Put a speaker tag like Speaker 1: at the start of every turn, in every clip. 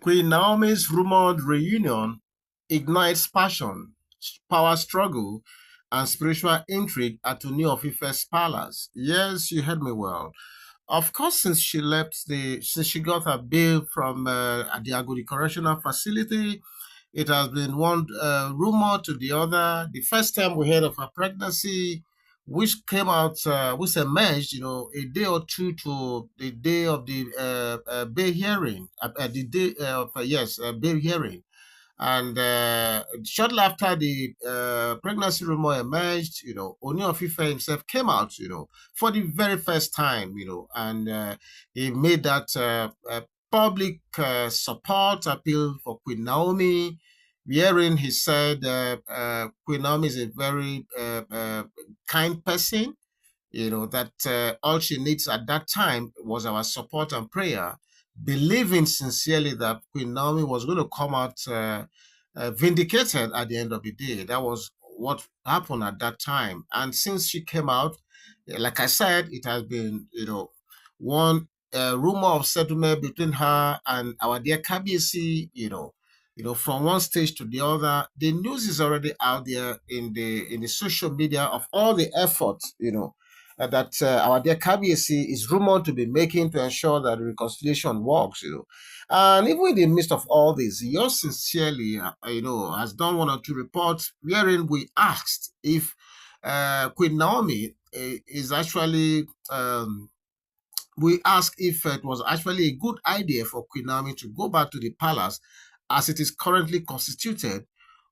Speaker 1: Queen Naomi's rumored reunion ignites passion, power struggle, and spiritual intrigue at Ooni of Ife's palace. Yes, you heard me well. Of course, since she got her bail from the Agodi Correctional Facility, it has been one rumor to the other. The first time we heard of her pregnancy, which came out, which emerged, a day or two to the day of the bail hearing, the day of, yes, bail hearing. And shortly after the pregnancy rumor emerged, Ooni of Ife himself came out, for the very first time, and he made that public support appeal for Queen Naomi, wherein he said Queen Naomi is a very kind person, that all she needs at that time was our support and prayer, believing sincerely that Queen Naomi was going to come out vindicated at the end of the day. That was what happened at that time. And since she came out, like I said, it has been, one rumor of settlement between her and our dear Kabiyesi, from one stage to the other. The news is already out there in the social media of all the efforts, that our dear Kabiyesi is rumored to be making to ensure that reconciliation works, And even in the midst of all this, yours sincerely, has done one or two reports wherein we asked if Queen Naomi is actually, we asked if it was actually a good idea for Queen Naomi to go back to the palace as it is currently constituted,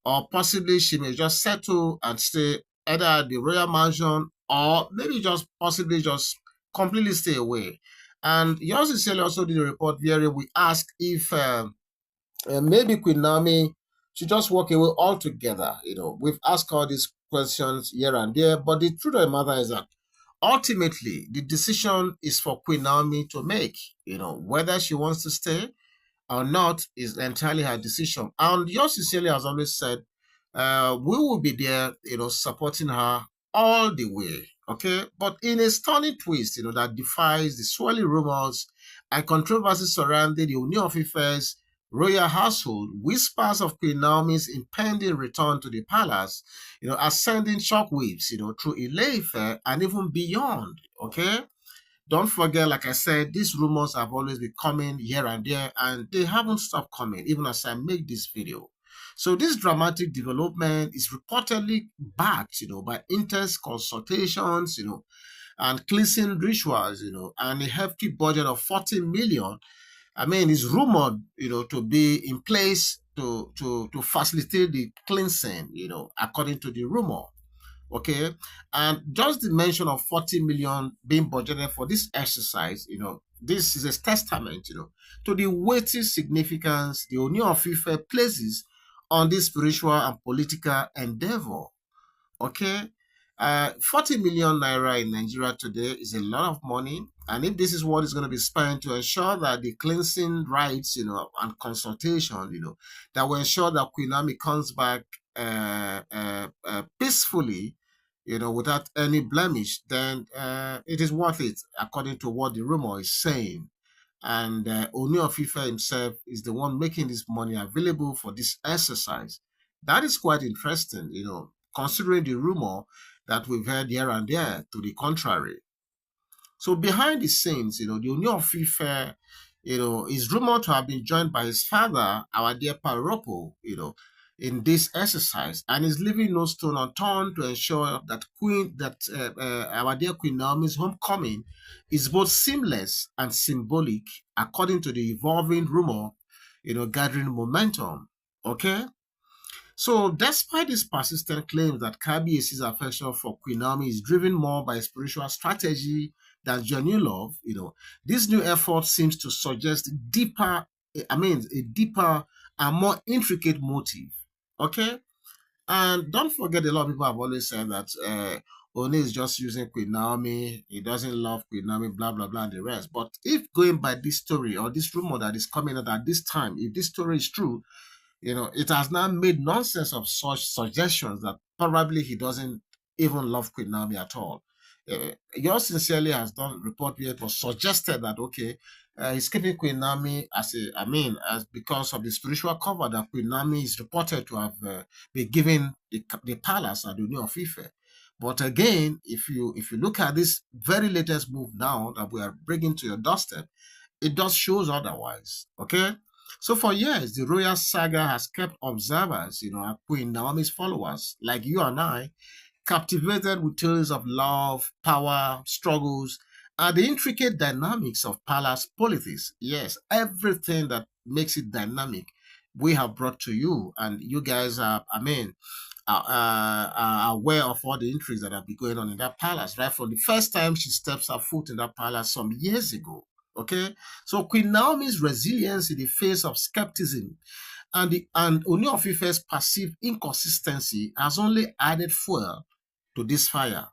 Speaker 1: or possibly she may just settle and stay either at the royal mansion or maybe just possibly just completely stay away. And yours sincerely also did a report where we asked if maybe Queen Naomi should just walk away altogether. We've asked all these questions here and there, but the truth of the matter is that ultimately the decision is for Queen Naomi to make. Whether she wants to stay or not is entirely her decision. And yours sincerely has always said, we will be there, supporting her all the way. Okay. But in a stunning twist, that defies the swirling rumors and controversies surrounding the Ooni of Ife's royal household, whispers of Queen Naomi's impending return to the palace, are sending shockwaves, through Ile-Ife and even beyond. Okay. Don't forget, like I said, these rumors have always been coming here and there, and they haven't stopped coming, even as I make this video. So this dramatic development is reportedly backed, by intense consultations, and cleansing rituals, and a hefty budget of 40 million. I mean, it's rumored, to be in place to facilitate the cleansing, according to the rumor. Okay. And just the mention of 40 million being budgeted for this exercise, this is a testament, to the weighty significance the Ooni of Ife places on this spiritual and political endeavor. Okay. 40 million naira in Nigeria today is a lot of money. And if this is what is going to be spent to ensure that the cleansing rites, and consultation, that will ensure that Queen Naomi comes back peacefully, without any blemish, then it is worth it, according to what the rumor is saying. And Ooni of Ife himself is the one making this money available for this exercise. That is quite interesting, considering the rumor that we've heard here and there to the contrary. So behind the scenes, the Ooni of Ife, is rumored to have been joined by his father, our dear Paropo, in this exercise, and is leaving no stone unturned to ensure that our dear Queen Naomi's homecoming is both seamless and symbolic, according to the evolving rumor, gathering momentum. Okay. So, despite these persistent claims that Kabiyesi's affection for Queen Naomi is driven more by spiritual strategy than genuine love, this new effort seems to suggest a deeper and more intricate motive. Okay? And don't forget, a lot of people have always said that Oni is just using Queen Naomi, he doesn't love Queen Naomi, blah, blah, blah, and the rest. But if going by this story or this rumor that is coming out at this time, if this story is true, it has now made nonsense of such suggestions that probably he doesn't even love Queen Naomi at all. Yours sincerely has done report where it was suggested that, okay, He's keeping Queen Naomi as because of the spiritual cover that Queen Naomi is reported to have been given the palace at the Ooni of Ife. But again, if you look at this very latest move now that we are bringing to your doorstep, it does shows otherwise. Okay. So for years, the royal saga has kept observers, Queen Naomi's followers, like you and I, captivated with tales of love, power, struggles, and the intricate dynamics of palace politics. Yes, everything that makes it dynamic, we have brought to you, and you guys are aware of all the intrigues that have been going on in that palace, right? From the first time she steps her foot in that palace some years ago. Okay, so Queen Naomi's resilience in the face of skepticism and Ooni of Ife's perceived inconsistency has only added fuel to this fire.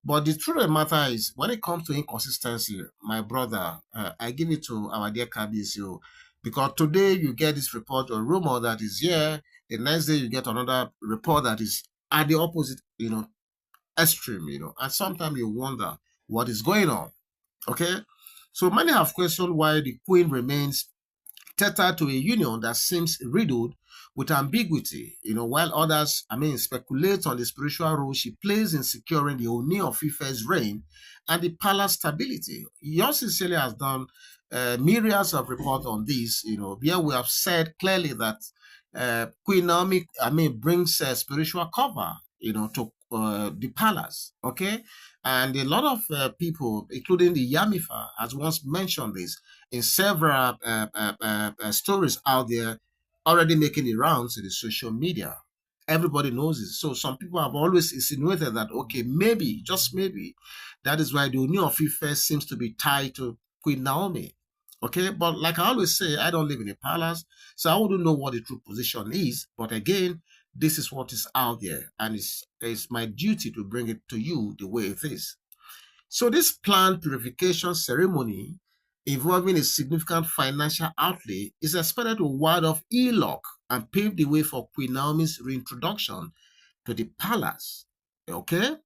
Speaker 1: But the truth of the matter is, when it comes to inconsistency, my brother, I give it to our dear Kabisio, because today you get this report or rumor that is here, the next day you get another report that is at the opposite, extreme, and sometimes you wonder what is going on. Okay, so many have questioned why the Queen remains tethered to a union that seems riddled with ambiguity, while others, speculate on the spiritual role she plays in securing the Ooni of Ife's reign and the palace stability. Yours sincerely has done myriads of reports on this, where we have said clearly that Queen Naomi, brings spiritual cover, to the palace, okay? And a lot of people, including the Yamifa, has once mentioned this in several stories out there already making the rounds in the social media. Everybody knows it. So some people have always insinuated that, okay, maybe, just maybe, that is why the Ooni of Ife seems to be tied to Queen Naomi. Okay, but like I always say, I don't live in a palace, so I wouldn't know what the true position is. But again, this is what is out there, and it's my duty to bring it to you the way it is. So this planned purification ceremony involving a significant financial outlay is expected to ward off ill luck and pave the way for Queen Naomi's reintroduction to the palace. Okay?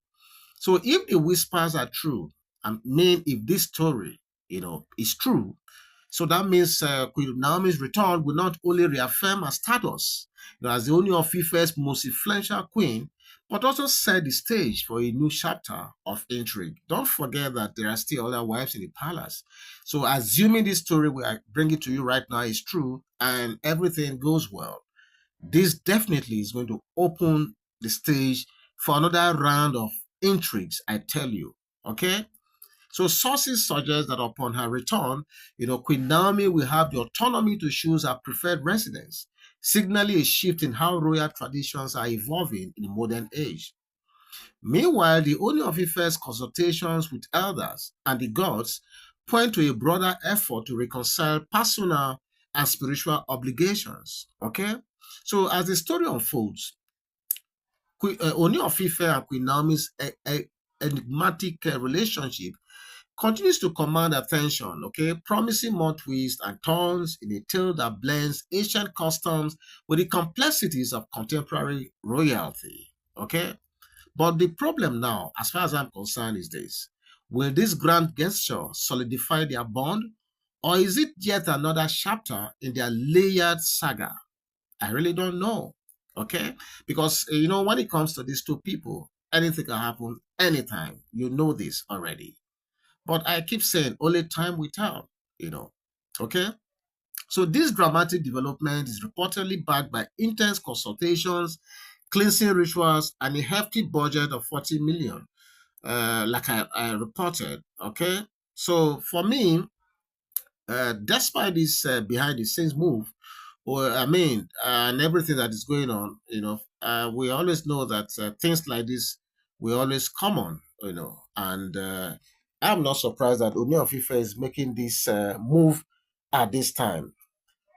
Speaker 1: So if the whispers are true, I mean if this story, is true, so that means Queen Naomi's return will not only reaffirm her status as the only of Ife's most influential queen, but also set the stage for a new chapter of intrigue. Don't forget that there are still other wives in the palace. So, assuming this story we are bringing to you right now is true and everything goes well, this definitely is going to open the stage for another round of intrigues, I tell you. Okay? So sources suggest that upon her return, Queen Naomi will have the autonomy to choose her preferred residence, signaling a shift in how royal traditions are evolving in the modern age. Meanwhile, the Ooni of Ife's consultations with elders and the gods point to a broader effort to reconcile personal and spiritual obligations. Okay? So as the story unfolds, Ooni of Ife and Queen Naomi's enigmatic relationship continues to command attention, okay, promising more twists and turns in a tale that blends ancient customs with the complexities of contemporary royalty, okay? But the problem now, as far as I'm concerned, is this. Will this grand gesture solidify their bond, or is it yet another chapter in their layered saga? I really don't know, okay? Because, when it comes to these two people, anything can happen anytime. You know this already. But I keep saying only time will tell, you know. Okay? So this dramatic development is reportedly backed by intense consultations, cleansing rituals, and a hefty budget of 40 million, like I reported. Okay? So for me, despite this behind the scenes move, and everything that is going on, we always know that things like this will always come on, and I'm not surprised that Ooni of Ife is making this move at this time.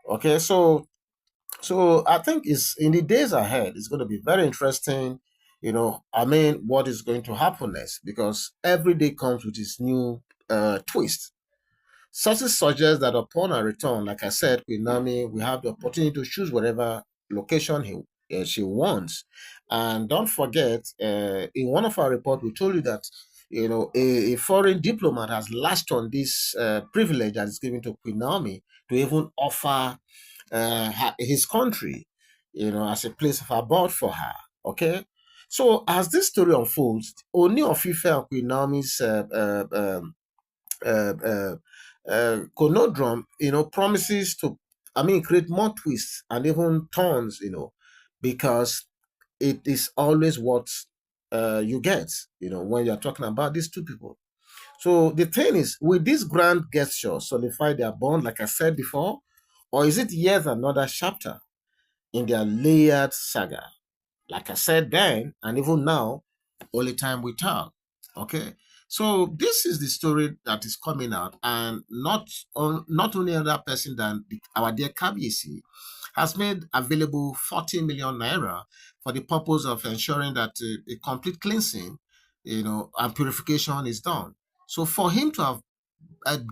Speaker 1: Okay, so I think it's in the days ahead, it's going to be very interesting. What is going to happen next because every day comes with its new twist. Sources suggest that upon her return, like I said, with Nami, we have the opportunity to choose whatever location she wants. And don't forget, in one of our reports, we told you that A foreign diplomat has latched on this privilege that is given to Queen Naomi to even offer his country, as a place of abode for her. Okay. So as this story unfolds, Ooni of Ife and Queen Naomi's uh, uh, conundrum, promises to, create more twists and even turns, because it is always what you get, when you're talking about these two people. So the thing is, will this grand gesture solidify their bond, like I said before, or is it yet another chapter in their layered saga? Like I said then, and even now, only time will tell. Okay, so this is the story that is coming out, and not only another person than our dear KBC has made available 40 million naira for the purpose of ensuring that a complete cleansing, and purification is done. So for him to have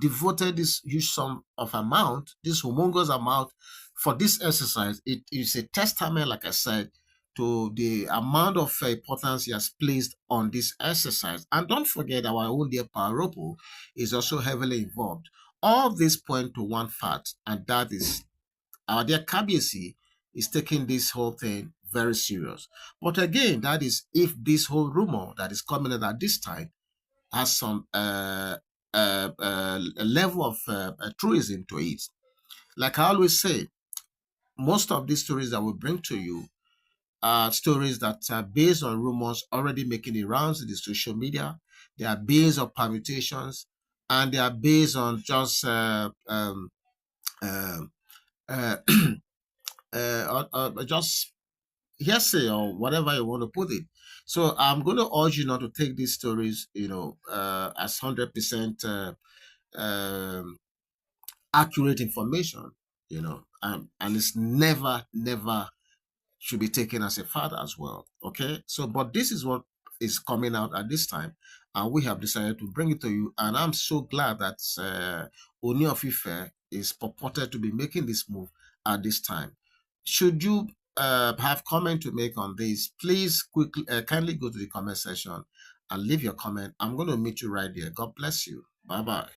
Speaker 1: devoted this huge sum of amount, this humongous amount for this exercise, it is a testament, like I said, to the amount of importance he has placed on this exercise. And don't forget, our own dear Paropo is also heavily involved. All this point to one fact, and that is our dear Kabiyesi is taking this whole thing very serious. But again, that is if this whole rumor that is coming out at this time has some a level of truism to it. Like I always say, most of these stories that we bring to you are stories that are based on rumors already making the rounds in the social media. They are based on permutations, and they are based on just uh, uh, just hearsay or whatever you want to put it. So I'm going to urge you not to take these stories, as 100% um, accurate information, and it's never should be taken as a fact as well. Okay, so but this is what is coming out at this time, and we have decided to bring it to you. And I'm so glad that Ooni of Ife is purported to be making this move at this time. Should you have comment to make on this, please quickly kindly go to the comment section and leave your comment. I'm going to meet you right there. God bless you. Bye bye.